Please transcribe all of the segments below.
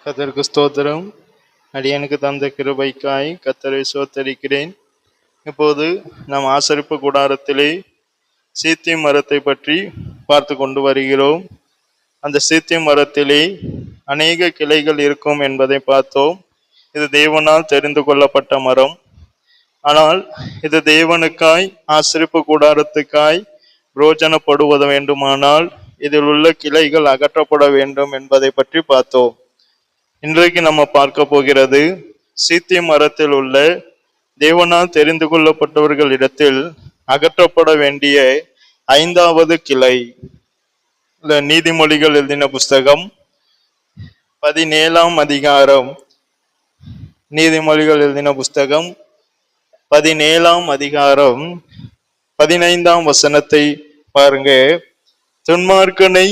கர்த்தருக்கு ஸ்தோத்திரம். அடியனுக்கு தந்த கிருபைக்காய் கர்த்தரை ஸ்தோத்தரிக்கிறேன். இப்போது நாம் ஆசரிப்பு கூடாரத்திலே சீத்திம் மரத்தை பற்றி பார்த்து கொண்டு வருகிறோம். அந்த சீத்திம் மரத்திலே அநேக கிளைகள் இருக்கும் என்பதை பார்த்தோம். இது தேவனால் தெரிந்து கொள்ளப்பட்ட மரம். ஆனால் இது தேவனுக்காய் ஆசரிப்பு கூடாரத்துக்காய் பிரோஜனப்படுவது வேண்டுமானால் இதில் உள்ள கிளைகள் அகற்றப்பட வேண்டும் என்பதை பற்றி பார்த்தோம். இன்றைக்கு நம்ம பார்க்க போகிறது சீத்திம் மரத்தில் உள்ள தேவனால் தெரிந்து கொள்ளப்பட்டவர்களிடத்தில் அகற்றப்பட வேண்டிய 5வது கிளை. நீதிமொழிகள் எழுதின புஸ்தகம் 17ஆம் அதிகாரம். நீதிமொழிகள் எழுதின புஸ்தகம் 17ஆம் அதிகாரம் 15ஆம் வசனத்தை பாருங்க. துன்மார்க்கனை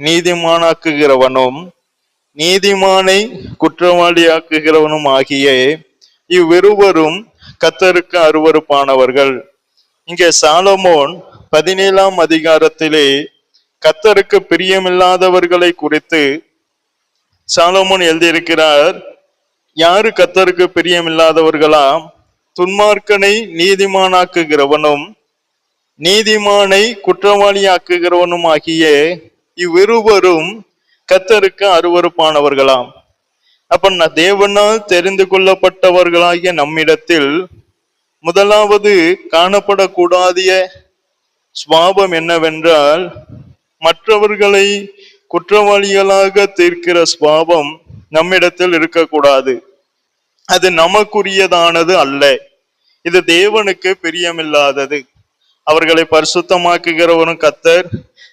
நீதிமானாக்குகிறவனும் நீதிமானை குற்றவாளியாக்குகிறவனும் ஆகிய இவ்விருவரும் கர்த்தருக்கு அருவருப்பானவர்கள். இங்கே சாலமோன் 17ஆம் அதிகாரத்திலே கர்த்தருக்கு பிரியமில்லாதவர்களை குறித்து சாலமோன் எழுதியிருக்கிறார். யாரு கர்த்தருக்கு பிரியமில்லாதவர்களாம்? துன்மார்க்கனை நீதிமானாக்குகிறவனும் நீதிமானை குற்றவாளியாக்குகிறவனும் ஆகிய இவ்விருவரும் கர்த்தருக்கு அருவருப்பானவர்களாம். அப்ப தேவனால் தெரிந்து கொள்ளப்பட்டவர்களாகிய நம்மிடத்தில் முதலாவது காணப்படக்கூடாத சுபாவம் என்னவென்றால், மற்றவர்களை குற்றவாளிகளாக தீர்க்கிற சுபாவம் நம்மிடத்தில் இருக்கக்கூடாது. அது நமக்குரியதானது அல்ல. இது தேவனுக்கு பிரியமில்லாதது. அவர்களை பரிசுத்தமாக்குகிறவரும் கர்த்தர்,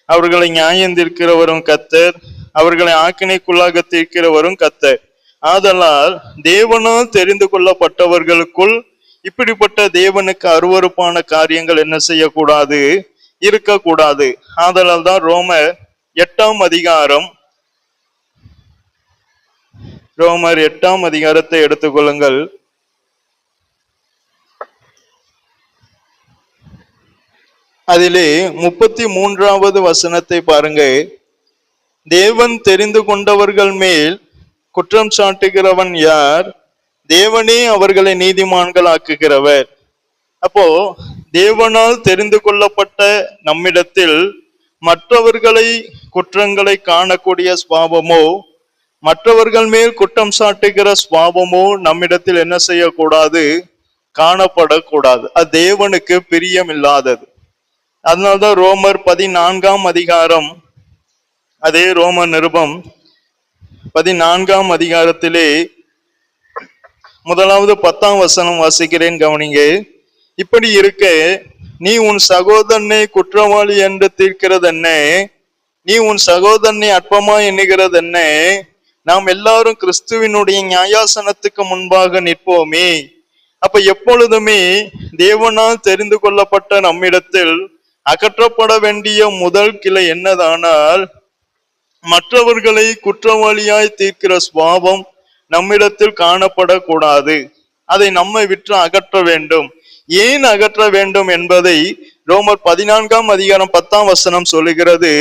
அவர்களை நியாயம் தீர்க்கிறவரும் கர்த்தர், அவர்களை ஆக்கினைக்குள்ளாக தீர்க்கிறவரும் கர்த்தர். ஆதலால் தேவனால் தெரிந்து கொள்ளப்பட்டவர்களுக்குள் இப்படிப்பட்ட தேவனுக்கு அருவருப்பான காரியங்கள் என்ன செய்யக்கூடாது? இருக்கக்கூடாது. ஆதலால் தான் ரோமர் 8ஆம் அதிகாரம், ரோமர் 8ஆம் அதிகாரத்தை எடுத்துக்கொள்ளுங்கள். அதிலே 33வது வசனத்தை பாருங்க. தேவன் தெரிந்து கொண்டவர்கள் மேல் குற்றம் சாட்டுகிறவன் யார்? தேவனே அவர்களை நீதிமான்கள் ஆக்குகிறவர். அப்போ தேவனால் தெரிந்து கொள்ளப்பட்ட நம்மிடத்தில் மற்றவர்களை குற்றங்களை காணக்கூடிய சுபாவமோ மற்றவர்கள் மேல் குற்றம் சாட்டுகிற சுபாவமோ நம்மிடத்தில் என்ன செய்யக்கூடாது? காணப்படக்கூடாது. அது தேவனுக்கு பிரியமில்லாதது. அதனால்தான் ரோமர் 14ஆம் அதிகாரம், அதே ரோமர் நிருபம் 14ஆம் அதிகாரத்திலே முதலாவது 10ஆம் வசனம் வாசிக்கிறேன், கவனிங்க. இப்படி இருக்க நீ உன் சகோதரனை குற்றவாளி என்று தீர்க்கிறது என்ன? நீ உன் சகோதரனை அற்பமா எண்ணுகிறது என்ன? நாம் எல்லாரும் கிறிஸ்துவினுடைய நியாயாசனத்துக்கு முன்பாக நிற்போமே. அப்ப எப்பொழுதுமே தேவனால் தெரிந்து கொள்ளப்பட்ட நம்மிடத்தில் அகற்றப்பட வேண்டிய முதல் கிளை என்னதானால், மற்றவர்களை குற்றவாளியாய் தீர்க்கிற சுபாவம் நம்மிடத்தில் காணப்படக்கூடாது. அதை நம்மை விட்டு அகற்ற வேண்டும். ஏன் அகற்ற வேண்டும் என்பதை ரோமர் 14ஆம் அதிகாரம் 10ஆம் வசனம் சொல்லுகிறது.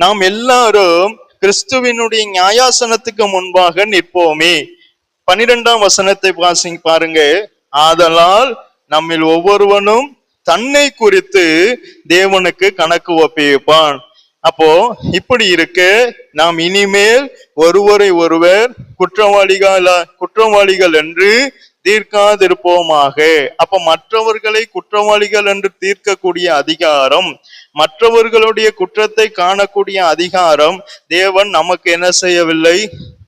நாம் எல்லாரும் கிறிஸ்துவினுடைய நியாயாசனத்துக்கு முன்பாக நிற்போமே. 12ஆம் வசனத்தை பாருங்க. ஆதலால் நம்மில் ஒவ்வொருவனும் தன்னை குறித்து தேவனுக்கு கணக்கு ஒப்புவிப்பான். அப்போ இப்படி இருக்க நாம் இனிமேல் ஒருவரை ஒருவர் குற்றவாளிகள் என்று தீர்க்காதிருப்போமாக. அப்ப மற்றவர்களை குற்றவாளிகள் என்று தீர்க்கக்கூடிய அதிகாரம், மற்றவர்களுடைய குற்றத்தை காணக்கூடிய அதிகாரம் தேவன் நமக்கு என்ன செய்யவில்லை?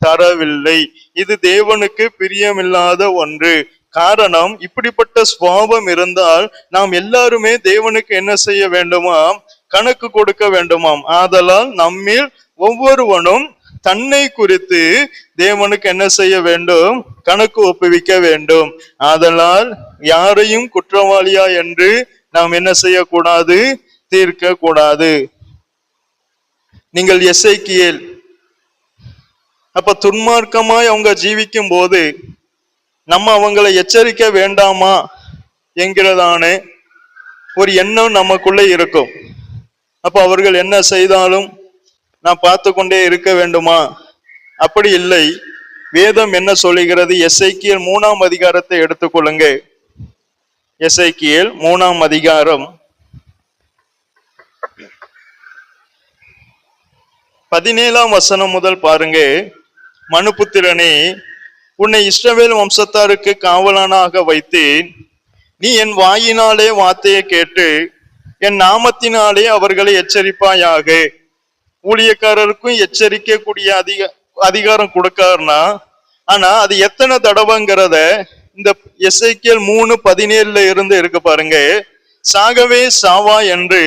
தரவில்லை. இது தேவனுக்கு பிரியமில்லாத ஒன்று. காரணம், இப்படிப்பட்ட சுபாவம் இருந்தால் நாம் எல்லாருமே தேவனுக்கு என்ன செய்ய வேண்டுமாம்? கணக்கு கொடுக்க வேண்டுமாம். ஆதலால் நம்மில் ஒவ்வொருவனும் தன்னை குறித்து தேவனுக்கு என்ன செய்ய வேண்டும்? கணக்கு ஒப்புவிக்க வேண்டும். ஆதலால் யாரையும் குற்றவாளியா என்று நாம் என்ன செய்யக்கூடாது? தீர்க்க கூடாது. நீங்கள் எசேக்கியேல், அப்ப துன்மார்க்கமாய் அவங்க ஜீவிக்கும் போது நம்ம அவங்களை எச்சரிக்க வேண்டாமா என்கிறதான ஒரு எண்ணம் நமக்குள்ளே இருக்கும். அப்ப அவர்கள் என்ன செய்தாலும் நான் பார்த்து கொண்டே இருக்க வேண்டுமா? அப்படி இல்லை. வேதம் என்ன சொல்லுகிறது? எசேக்கியேல் 3ஆம் அதிகாரத்தை எடுத்துக்கொள்ளுங்க. எசேக்கியேல் 3ஆம் அதிகாரம் 17ஆம் வசனம் முதல் பாருங்க. மனுபுத்திரனே, உன்னை இஸ்ரவேல் வம்சத்தாருக்கு காவலானாக வைத்தேன். நீ என் வாயினாலே வார்த்தையை கேட்டு என் நாமத்தினாலே அவர்களை எச்சரிப்பாயாக. ஊழியக்காரருக்கும் எச்சரிக்கக்கூடிய அதிகாரம் கொடுக்காருனா, ஆனா அது எத்தனை தடவைங்கிறத இந்த எசேக்கியேல் 3:17 இருந்து இருக்கு பாருங்க. சாகவே சாவா என்று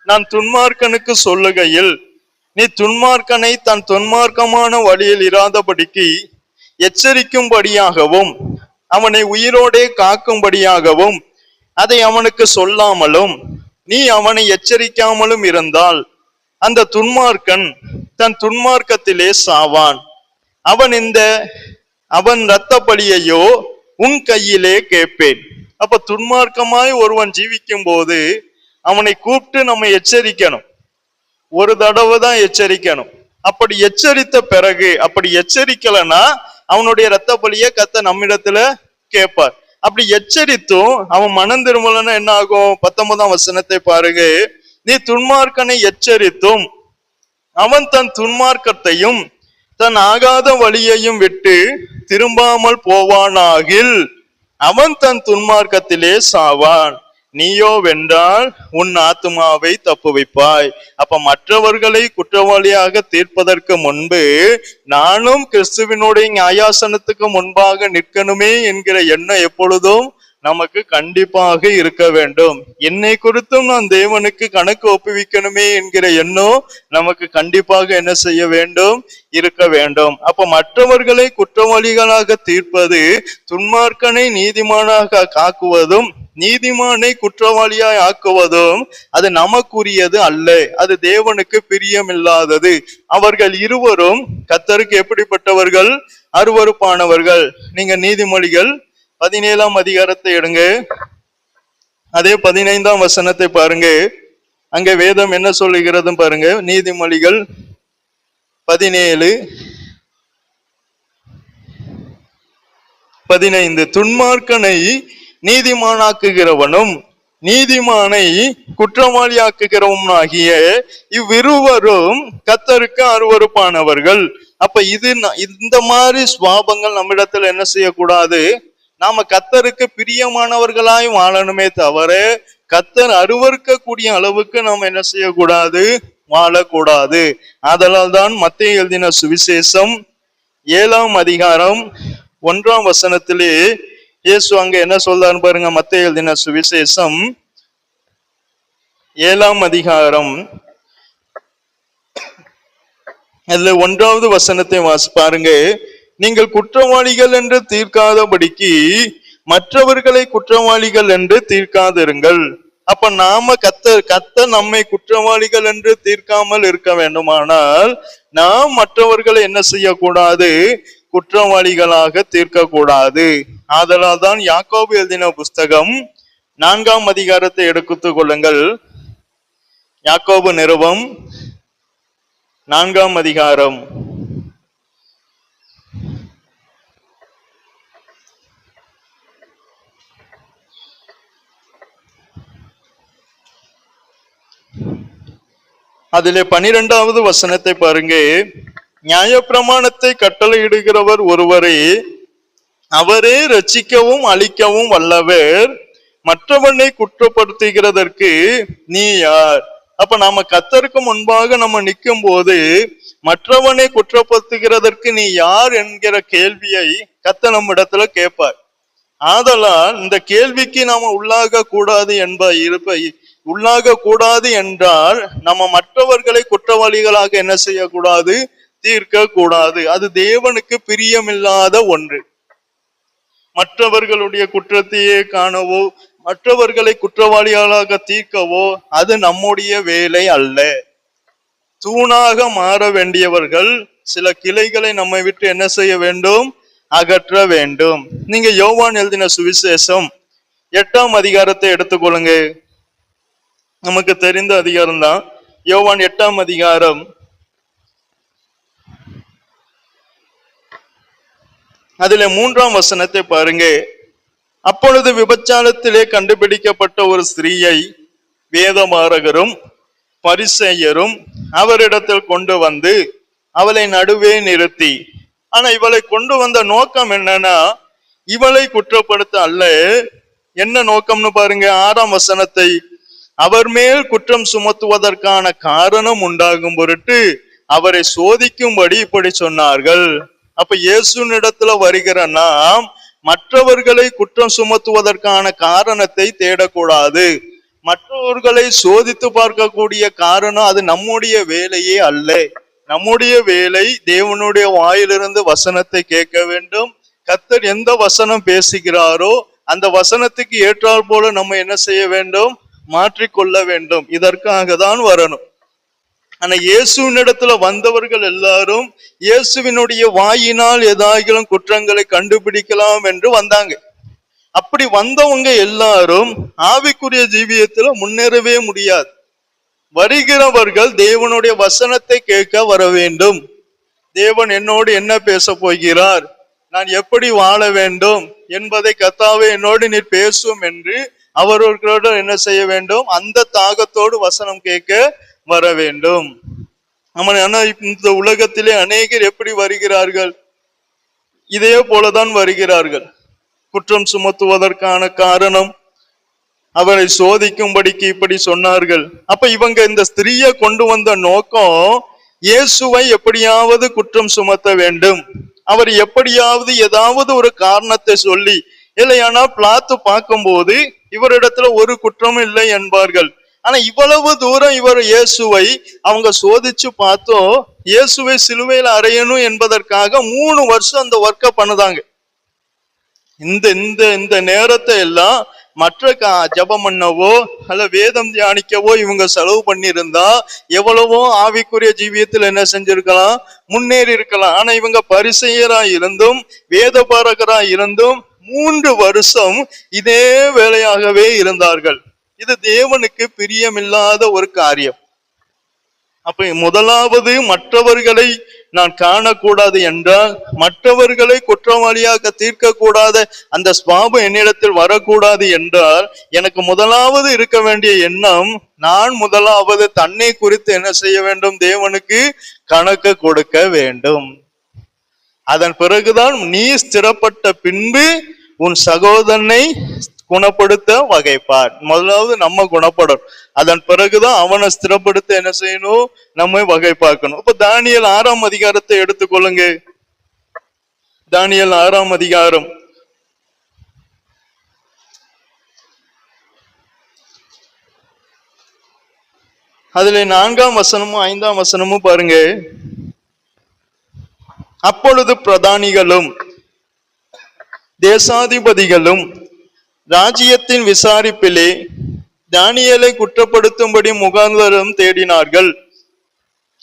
நான் துன்மார்க்கனுக்கு சொல்லுகையில் நீ துன்மார்க்கனை தன் துன்மார்க்கமான வழியில் இராதபடிக்கு எச்சரிக்கும்படியாகவும் அவனை உயிரோடே காக்கும்படியாகவும் அதை அவனுக்கு சொல்லாமலும் நீ அவனை எச்சரிக்காமலும் இருந்தால் அந்த துன்மார்க்கன் தன் துன்மார்க்கத்திலே சாவான். அவன் இரத்த பலியையோ உன் கையிலே கேட்பேன். அப்ப துன்மார்க்கமாய் ஒருவன் ஜீவிக்கும் போது அவனை கூப்பிட்டு நம்ம எச்சரிக்கணும். ஒரு தடவை தான் எச்சரிக்கணும். அப்படி எச்சரித்த பிறகு, அப்படி எச்சரிக்கலன்னா அவனுடைய இரத்த பலியை கர்த்தர் நம்மிடத்துல கேட்பார். அப்படி எச்சரித்தும் அவன் மனம் திரும்பலன்னா என்ன ஆகும்? 19ஆம் வசனத்தை பாருங்க. நீ துன்மார்க்கனை எச்சரித்தும் அவன் தன் துன்மார்க்கத்தையும் தன் ஆகாத வழியையும் விட்டு திரும்பாமல் போவானாகில் அவன் தன் துன்மார்க்கத்திலே சாவான். நீயோ வென்றால் உன் ஆத்துமாவை தப்புவிப்பாய். அப்ப மற்றவர்களை குற்றவாளியாக தீர்ப்பதற்கு முன்பு நானும் கிறிஸ்துவினுடைய நியாயாசனத்துக்கு முன்பாக நிற்கணுமே என்கிற எண்ணம் எப்பொழுதும் நமக்கு கண்டிப்பாக இருக்க வேண்டும். என்னை குறித்தும் நான் தேவனுக்கு கணக்கு ஒப்புவிக்கணுமே என்கிற எண்ணம் நமக்கு கண்டிப்பாக என்ன செய்ய வேண்டும்? இருக்க வேண்டும். அப்ப மற்றவர்களை குற்றவாளிகளாக தீர்ப்பது துன்மார்க்கனை நீதிமானாக காக்குவதும் நீதிமானை குற்றவாளியாய் ஆக்குவதும் அது நமக்குரியது அல்ல. அது தேவனுக்கு பிரியமில்லாதது. அவர்கள் இருவரும் கர்த்தருக்கு எப்படிப்பட்டவர்கள்? அருவருப்பானவர்கள். நீங்க நீதிமொழிகள் 17ஆம் அதிகாரத்தை எடுங்க. அதே 15ஆம் வசனத்தை பாருங்க. அங்க வேதம் என்ன சொல்லுகிறது பாருங்க. நீதிமொழிகள் 17:15 துன்மார்க்கனை நீதிமானாக்குகிறவனும் நீதிமானை குற்றவாளியாக்குகிறவனும் ஆகிய இவ்விருவரும் கர்த்தருக்கு அருவருப்பானவர்கள். அப்ப இந்த மாதிரி சுவாபங்கள் நம்மிடத்துல என்ன செய்யக்கூடாது? நாம கர்த்தருக்கு பிரியமானவர்களாய் வாழணுமே தவிர கர்த்தர் அருவருக்கக்கூடிய அளவுக்கு நாம் என்ன செய்யக்கூடாது? வாழக்கூடாது. ஆதலால் தான் மத்தேயு எழுதின சுவிசேஷம் 7ஆம் அதிகாரம் 1ஆம் வசனத்திலே இயேசு அங்க என்ன சொல்றாரு பாருங்க. மத்தேயு எழுதின சுவிசேஷம் 7ஆம் அதிகாரம் அதுல 1வது வசனத்தை பாருங்க. நீங்கள் குற்றவாளிகள் என்று தீர்க்காதபடிக்கு மற்றவர்களை குற்றவாளிகள் என்று தீர்க்காதிருங்கள். அப்ப நாம கர்த்தர் நம்மை குற்றவாளிகள் என்று தீர்க்காமல் இருக்க வேண்டுமானால் நாம் மற்றவர்களை என்ன செய்யக்கூடாது? குற்றவாளிகளாக தீர்க்க கூடாது. ஆதலால் தான் யாக்கோபு எழுதின புஸ்தகம் 4ஆம் அதிகாரத்தை எடுத்துக் கொள்ளுங்கள். யாக்கோபு நிருபம் 4ஆம் அதிகாரம் அதிலே 12வது வசனத்தை பாருங்க. நியாயப்பிரமாணத்தை கட்டளையிடுகிறவர் ஒருவரே, அவரே ரட்சிக்கவும் அழிக்கவும் வல்லவர். மற்றவனை குற்றப்படுத்துகிறதற்கு நீ யார்? அப்ப நாம கர்த்தருக்கு முன்பாக நம்ம நிற்கும் போது மற்றவனை குற்றப்படுத்துகிறதற்கு நீ யார் என்கிற கேள்வியை கர்த்தர் நம்ம இடத்துல கேட்பார். ஆதலால் இந்த கேள்விக்கு நாம உள்ளாக கூடாது என்றால் நம்ம மற்றவர்களை குற்றவாளிகளாக என்ன செய்யக்கூடாது? தீர்க்க கூடாது. அது தேவனுக்கு பிரியமில்லாத ஒன்று. மற்றவர்களுடைய குற்றத்தையே காணவோ மற்றவர்களை குற்றவாளிகளாக தீர்க்கவோ அது நம்முடைய வேலை அல்ல. தூணாக மாற வேண்டியவர்கள் சில கிளைகளை நம்மை விட்டு என்ன செய்ய வேண்டும்? அகற்ற வேண்டும். நீங்க யோவான் எழுதின சுவிசேஷம் 8ஆம் அதிகாரத்தை எடுத்துக்கொள்ளுங்க. நமக்கு தெரிந்த அதிகாரம் தான். யோவான் 8ஆம் அதிகாரம் அதுல 3ஆம் வசனத்தை பாருங்க. அப்பொழுது விபச்சாரத்திலே கண்டுபிடிக்கப்பட்ட ஒரு ஸ்திரீயை வேதமாரகரும் பரிசேயரும் அவரிடத்தில் கொண்டு வந்து அவளை நடுவே நிறுத்தி, ஆனா இவளை கொண்டு வந்த நோக்கம் என்னன்னா, இவளை குற்றப்படுத்த அல்ல. என்ன நோக்கம்னு பாருங்க 6ஆம் வசனத்தை. அவர் மேல் குற்றம் சுமத்துவதற்கான காரணம் உண்டாகும் பொருட்டு அவரை சோதிக்கும்படி இப்படி சொன்னார்கள். அப்ப இயேசுனிடத்துல வருகிற நாம் மற்றவர்களை குற்றம் சுமத்துவதற்கான காரணத்தை தேடக்கூடாது. மற்றவர்களை சோதித்து பார்க்கக்கூடிய காரணம் அது நம்முடைய வேலையே அல்ல. நம்முடைய வேலை தேவனுடைய வாயிலிருந்து வசனத்தை கேட்க வேண்டும். கர்த்தர் எந்த வசனம் பேசுகிறாரோ அந்த வசனத்துக்கு ஏற்றால் போல நம்ம என்ன செய்ய வேண்டும்? மாற்றிக்கொள்ள வேண்டும். இதற்காக தான் வரணும். ஆனா இயேசுவினிடத்துல வந்தவர்கள் எல்லாரும் இயேசுவினுடைய வாயினால் ஏதாகிலும் குற்றங்களை கண்டுபிடிக்கலாம் என்று வந்தாங்க. அப்படி வந்தவங்க எல்லாரும் ஆவிக்குரிய ஜீவியத்துல முன்னேறவே முடியாது. வருகிறவர்கள் தேவனுடைய வசனத்தை கேட்க வர வேண்டும். தேவன் என்னோடு என்ன பேச போகிறார், நான் எப்படி வாழ வேண்டும் என்பதை கர்த்தாவே என்னோடு நீர் பேசும் என்று அவர்களோடு என்ன செய்ய வேண்டும்? அந்த தாகத்தோடு வசனம் கேட்க வர வேண்டும். ஆனா இந்த உலகத்திலே அநேகர் எப்படி வருகிறார்கள்? இதே போலதான் வருகிறார்கள். குற்றம் சுமத்துவதற்கான காரணம் அவரை சோதிக்கும்படிக்கு இப்படி சொன்னார்கள். அப்ப இவங்க இந்த ஸ்திரீயை கொண்டு வந்த நோக்கம் இயேசுவை எப்படியாவது குற்றம் சுமத்த வேண்டும். அவர் எப்படியாவது ஏதாவது ஒரு காரணத்தை சொல்லி, இல்லையானா பிளாத்து பார்க்கும்போது இவரிடத்துல ஒரு குற்றமும் இல்லை என்பார்கள். ஆனா இவ்வளவு தூரம் இவர் இயேசுவை அவங்க சோதிச்சு பார்த்தோம். இயேசுவை சிலுவையில் அறையணும் என்பதற்காக 3 வருஷம் அந்த ஒர்க்கை பண்ணுதாங்க. இந்த இந்த இந்த நேரத்தை எல்லாம் மற்ற ஜபம் பண்ணவோ அல்ல வேதம் தியானிக்கவோ இவங்க செலவு பண்ணியிருந்தா எவ்வளவோ ஆவிக்குரிய ஜீவியத்தில் என்ன செஞ்சிருக்கலாம்? முன்னேறி இருக்கலாம். ஆனா இவங்க பரிசேயரா இருந்தும் வேத பாரகரா இருந்தும் 3 வருஷம் இதே வேலையாகவே இருந்தார்கள். இது தேவனுக்கு பிரியமில்லாத ஒரு காரியம். அப்ப முதலாவது மற்றவர்களை நான் காணக்கூடாது என்றால், மற்றவர்களை குற்றவாளியாக தீர்க்க கூடாத அந்த சுபாவம் என்னிடத்தில் வரக்கூடாது என்றால், எனக்கு முதலாவது இருக்க வேண்டிய எண்ணம், நான் முதலாவது தன்னை குறித்து என்ன செய்ய வேண்டும்? தேவனுக்கு கணக்கு கொடுக்க வேண்டும். அதன் பிறகுதான் நீ ஸ்திரப்பட்ட பின்பு உன் சகோதரனை குணப்படுத்த வகைப்பார். முதலாவது நம்ம குணப்படணும், அதன் பிறகுதான் அவனை ஸ்திரப்படுத்த என்ன செய்யணும்? நம்ம வகை பார்க்கணும். இப்ப தானியேல் 6ஆம் அதிகாரத்தை எடுத்துக்கொள்ளுங்க. தானியேல் 6ஆம் அதிகாரம் அதுல 4ஆம் வசனமும் 5ஆம் வசனமும் பாருங்க. அப்பொழுது பிரதானிகளும் தேசாதிபதிகளும் ராஜ்யத்தின் விசாரிப்பிலே தானியேலை குற்றப்படுத்தும்படி முகாந்தரம் தேடினார்கள்.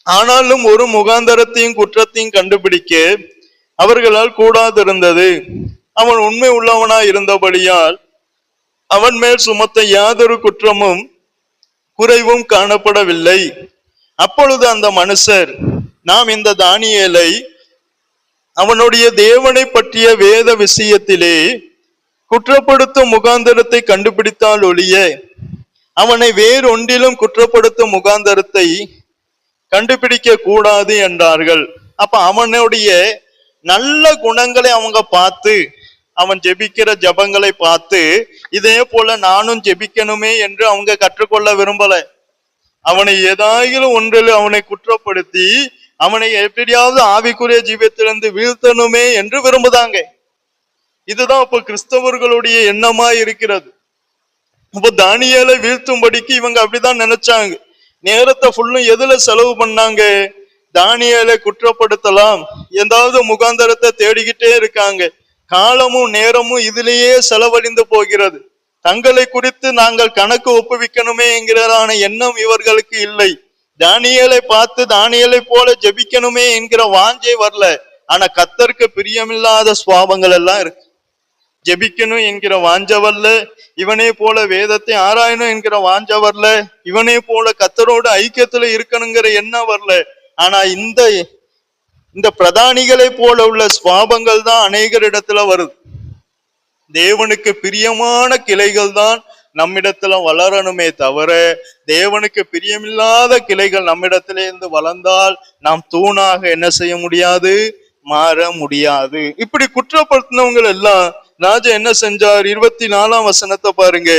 ஆனாலும் ஒரு முகாந்தரத்தையும் குற்றத்தையும் கண்டுபிடிக்க அவர்களால் கூடாதிருந்தது. அவன் உண்மை உள்ளவனாய் இருந்தபடியால் அவன் மேல் சுமத்த யாதொரு குற்றமும் குறைவும் காணப்படவில்லை. அப்பொழுது அந்த மனுஷர், நாம் இந்த தானியேலை அவனுடைய தேவனை பற்றிய வேத விஷயத்திலே குற்றப்படுத்தும் முகாந்தரத்தை கண்டுபிடித்தால் ஒழிய அவனை வேறொன்றிலும் குற்றப்படுத்தும் முகாந்தரத்தை கண்டுபிடிக்க கூடாது என்றார்கள். அப்ப அவனுடைய நல்ல குணங்களை அவங்க பார்த்து, அவன் ஜெபிக்கிற ஜபங்களை பார்த்து, இதே போல நானும் ஜெபிக்கணுமே என்று அவங்க கற்றுக்கொள்ள விரும்பல. அவனை ஏதாயிலும் ஒன்றில் அவனை குற்றப்படுத்தி அவனை எப்படியாவது ஆவிக்குரிய ஜீவியத்திலிருந்து வீழ்த்தணுமே என்று விரும்புதாங்க. இதுதான் இப்ப கிறிஸ்தவர்களுடைய எண்ணமா இருக்கிறது. இப்ப தானியேலை வீழ்த்தும்படிக்கு இவங்க அப்படிதான் நினைச்சாங்க. நேரத்தை ஃபுல்லும் எதுல செலவு பண்ணாங்க? தானியேலை குற்றப்படுத்தலாம் ஏதாவது முகாந்தரத்தை தேடிக்கிட்டே இருக்காங்க. காலமும் நேரமும் இதிலேயே செலவழிந்து போகிறது. தங்களை குறித்து நாங்கள் கணக்கு ஒப்புவிக்கணுமே என்கிறான எண்ணம் இவர்களுக்கு இல்லை. தானியேலை பார்த்து தானியேலை போல ஜெபிக்கணுமே என்கிற வாஞ்சை வரல. ஆனா கர்த்தருக்கு பிரியமில்லாத சுபாவங்கள் எல்லாம் இருக்கு. ஜெபிக்கணும் என்கிற வாஞ்ச வரல, இவனே போல வேதத்தை ஆராயணும் என்கிற வாஞ்ச வரல, இவனே போல கர்த்தரோட ஐக்கியத்துல இருக்கணுங்கிற எண்ணம் வரல. ஆனா இந்த இந்த பிரதானிகளை போல உள்ள சுவாபங்கள் தான் அநேகரிடத்துல வருது. தேவனுக்கு பிரியமான கிளைகள் தான் நம்மிடத்துல வளரணுமே தவிர, தேவனுக்கு பிரியமில்லாத கிளைகள் நம்மிடத்திலிருந்து வளர்ந்தால் நாம் தூணாக என்ன செய்ய முடியாது, மாற முடியாது. இப்படி குற்றப்படுத்தினவங்க எல்லாம் ராஜா என்ன செஞ்சார்? 24ஆம் வசனத்தை பாருங்க.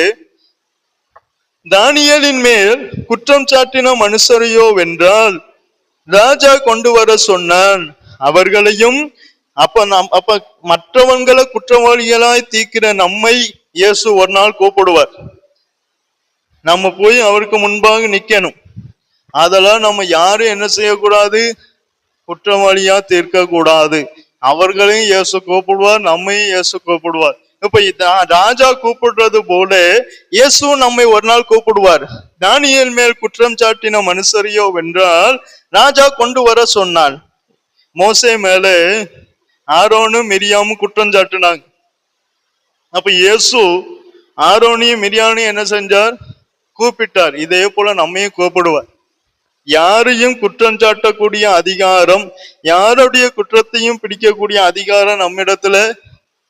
தானியேலின் மேல் குற்றம் சாட்டின மனுஷரையோ வென்றால் ராஜா கொண்டு வர சொன்னான். அவர்களையும் அப்ப மற்றவங்களை குற்றவாளிகளாய் தீக்கிற நம்மை இயேசு ஒரு நாள் கூப்பிடுவார். நம்ம போய் அவருக்கு முன்பாக நிக்கணும். அதெல்லாம் நம்ம யாரும் என்ன செய்யக்கூடாது, குற்றவாளியா தீர்க்க கூடாது. அவர்களையும் இயேசு கூப்பிடுவார், நம்மையும் இயேசு கூப்பிடுவார். இப்ப ராஜா கூப்பிடுறது போல இயேசு நம்மை ஒரு நாள் கூப்பிடுவார். தானியேல் மேல் குற்றம் சாட்டின மனுஷரையோ வென்றால் ராஜா கொண்டு வர சொன்னான். மோசே மேல ஆரோனும் மிரியாமும் குற்றம் சாட்டினாங்க. அப்ப இயேசு ஆரோனையும் மிரியானையும் என்ன செஞ்சார்? கூப்பிட்டார். இதே போல நம்மையும் கூப்பிடுவார். யாரையும் குற்றம் சாட்டக்கூடிய அதிகாரம், யாருடைய குற்றத்தையும் பிடிக்கக்கூடிய அதிகாரம் நம்மிடத்துல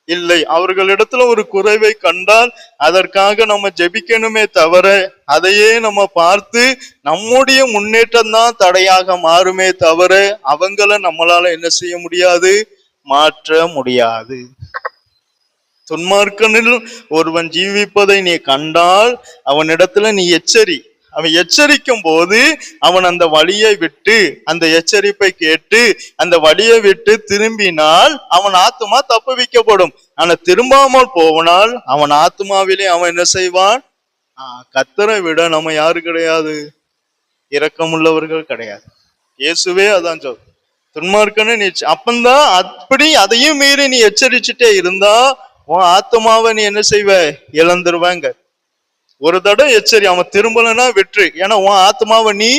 இல்லை. அவர்களிடத்துல ஒரு குறைவை கண்டால் அதற்காக நம்ம ஜெபிக்கணுமே தவிர, அதையே நம்ம பார்த்து நம்முடைய முன்னேற்றம் தான் தடையாக மாறுமே தவிர, அவங்கள நம்மளால என்ன செய்ய முடியாது, மாற்ற முடியாது. துன்மார்க்கனில் ஒருவன் ஜீவிப்பதை நீ கண்டால் அவனிடத்துல நீ எச்சரி. அவன் எச்சரிக்கும் போது அவன் அந்த வழியை விட்டு, அந்த எச்சரிப்பை கேட்டு அந்த வழியை விட்டு திரும்பினால் அவன் ஆத்மா தப்புவிக்கப்படும். ஆனா திரும்பாமல் போவனால் அவன் ஆத்மாவிலே அவன் என்ன செய்வான்? கர்த்தரை விட நம்ம யாரு கிடையாது, இரக்கமுள்ளவர்கள் கிடையாது. இயேசுவே அதான் சொல், துன்மார்க்கன்னு நீ அப்பந்தான். அப்படி அதையும் மீறி நீ எச்சரிச்சுட்டே இருந்தா உன் ஆத்மாவை நீ என்ன செய்வ, இழந்துருவாங்க. ஒரு தடவை எச்சரி, அவன் திரும்பலன்னா வெற்றி. ஏன்னா உன் ஆத்மாவை நீ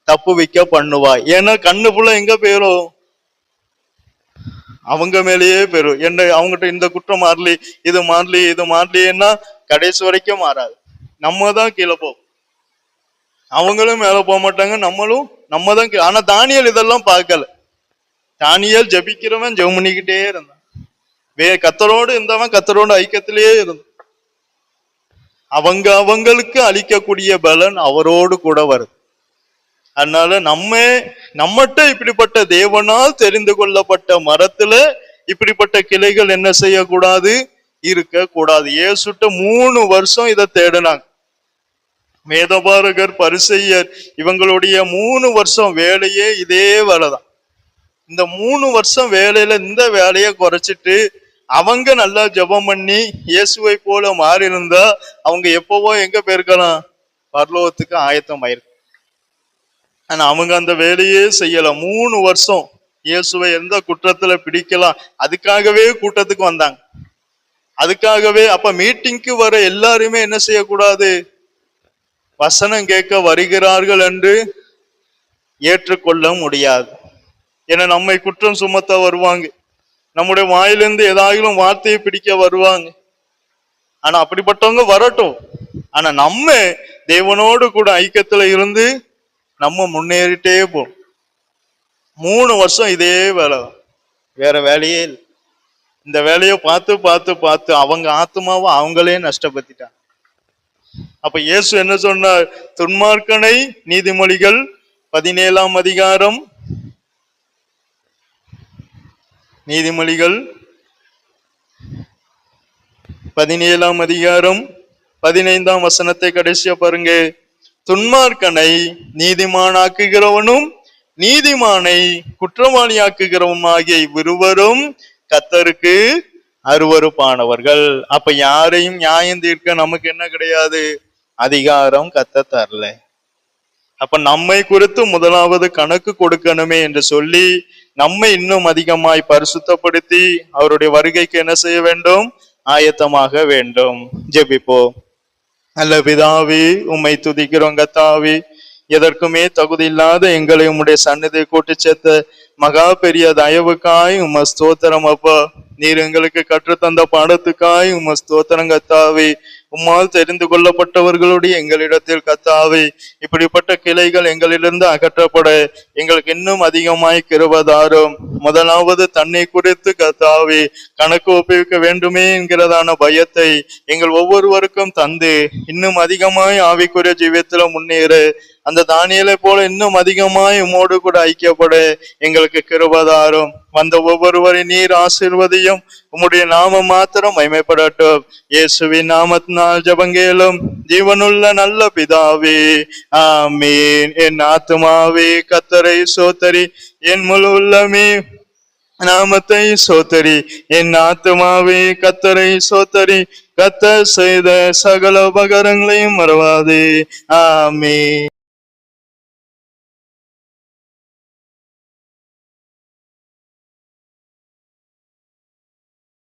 தப்பு வைக்க பண்ணுவாய். ஏன்னா கண்ணு புள்ள எங்க போயிரும், அவங்க மேலேயே போயிரும். என்ன அவங்ககிட்ட இந்த குற்றம் மாறலி, இது மாறலி, இது மாறலின்னா கடைசி வரைக்கும் மாறாது. நம்ம தான் கீழே போவோம், அவங்களும் மேல போக மாட்டாங்க, நம்ம தான். ஆனா தானியேல் இதெல்லாம் பார்க்கல. தானியேல் ஜபிக்கிறவன் ஜெபம் பண்ணிக்கிட்டே இருந்தான். கர்த்தரோடு இருந்தவன் கர்த்தரோடு ஐக்கியத்திலேயே இருந்தான். அவங்களுக்கு அளிக்கக்கூடிய பலன் அவரோடு கூட வருது. அதனால நம்மகிட்ட இப்படிப்பட்ட தேவனால் தெரிந்து கொள்ளப்பட்ட மரத்துல இப்படிப்பட்ட கிளைகள் என்ன செய்யக்கூடாது, இருக்க கூடாது. இயேசுட்ட 3 வருஷம் இதை தேடினாங்க. வேதபாரகர், பரிசேயர் இவங்களுடைய 3 வருஷம் வேலையே இதே வேலைதான். இந்த 3 வருஷம் வேலையில இந்த வேலையை குறைச்சிட்டு அவங்க நல்லா ஜெபம் பண்ணி இயேசுவை போல மாறி இருந்தா அவங்க எப்பவோ எங்க போயிருக்கலாம், பரலோகத்துக்கு ஆயத்தம் ஆயிருக்கு. ஆனா அவங்க அந்த வேலையே செய்யல. 3 வருஷம் இயேசுவை எந்த குற்றத்துல பிடிக்கலாம் அதுக்காகவே கூட்டத்துக்கு வந்தாங்க. அதுக்காகவே அப்ப மீட்டிங்க்கு வர எல்லாருமே என்ன செய்யக்கூடாது, வசனம் கேட்க வருகிறார்கள் என்று ஏற்றுக்கொள்ள முடியாது. ஏன்னா நம்மை குற்றம் சுமத்த வருவாங்க, நம்முடைய வாயிலிருந்து ஏதாயிலும் வார்த்தையை பிடிக்க வருவாங்க. ஆனா அப்படிப்பட்டவங்க வரட்டும். ஆனா நம்ம தேவனோடு கூட ஐக்கியத்துல இருந்து நம்ம முன்னேறிட்டே போம். 3 வருஷம் இதே வேலை, வேற வேலையே இல்லை. இந்த வேலையை பார்த்து பார்த்து பார்த்து அவங்க ஆத்மாவை அவங்களே நஷ்டப்படுத்திட்டாங்க. அப்ப இயேசு என்ன சொன்னார்? துன்மார்க்கனை நீதிமொழிகள் 17ஆம் அதிகாரம், நீதிமொழிகள் 17ஆம் அதிகாரம் 15ஆம் வசனத்தை கடைசியா பாருங்க. துன்மார்க்கனை நீதிமானாக்குகிறவனும் நீதிமானை குற்றவாளியாக்குகிறவனும் ஆகிய இருவரும் கர்த்தருக்கு அருவருப்பானவர்கள். அப்ப யாரையும் நியாயம் தீர்க்க நமக்கு என்ன கிடையாது, அதிகாரம் கர்த்தர் தரல. அப்ப நம்மை குறித்து முதலாவது கணக்கு கொடுக்கணுமே என்று சொல்லி நம்மை இன்னும் அதிகமாய் பரிசுத்தப்படுத்தி அவருடைய வருகைக்கு என்ன செய்ய வேண்டும், ஆயத்தமாக வேண்டும். ஜெபிப்போம். நல்ல பிதாவே, உம்மை துதிக்கிறோம் கர்த்தாவே. எதற்குமே தகுதி இல்லாத எங்களை உம்முடைய சந்நிதியை கூட்டி சேர்த்த மகா பெரிய தயவுக்காய் உம்ம ஸ்தோத்திரம் அப்பா. நீர் எங்களுக்கு கற்றுத்தந்த பாடத்துக்காய் உம்ம ஸ்தோத்திரம் கர்த்தாவே. உம்மால் தெரிந்து கொள்ளப்பட்டவர்களுடைய எங்களிடத்தில் கத்தாவே இப்படிப்பட்ட கிளைகள் எங்களிலிருந்து அகற்றப்பட எங்களுக்கு இன்னும் அதிகமாய் கிருபதாரும். முதலாவது தன்னை குறித்து கத்தாவே கணக்கு ஒப்புவிக்க வேண்டுமே என்கிறதான பயத்தை எங்கள் ஒவ்வொருவருக்கும் தந்து இன்னும் அதிகமாய் ஆவிக்குரிய ஜீவியத்துல முன்னேற அந்த தானியலை போல இன்னும் அதிகமாய் உமோடு கூட ஐக்கியப்பட எங்களுக்கு கிருபதாரும். வந்த ஒவ்வொருவரை நீர் ஆசீர்வதியும். உம்முடைய நாமம் மாத்திரம் மகிமைப்படட்டும். இயேசுவின் நாமத்தினால் ஜெபங்கேளும் ஜீவனுள்ள நல்ல பிதாவே, ஆமீன். என் ஆத்துமாவே கர்த்தரை சோத்தரி, என் முழு உள்ளமே நாமத்தை சோத்தரி. என் ஆத்துமாவே கர்த்தரை சோத்தரி, கர்த்தர் செய்த சகல உபகாரங்களையும் மறவாதே. ஆமீன்.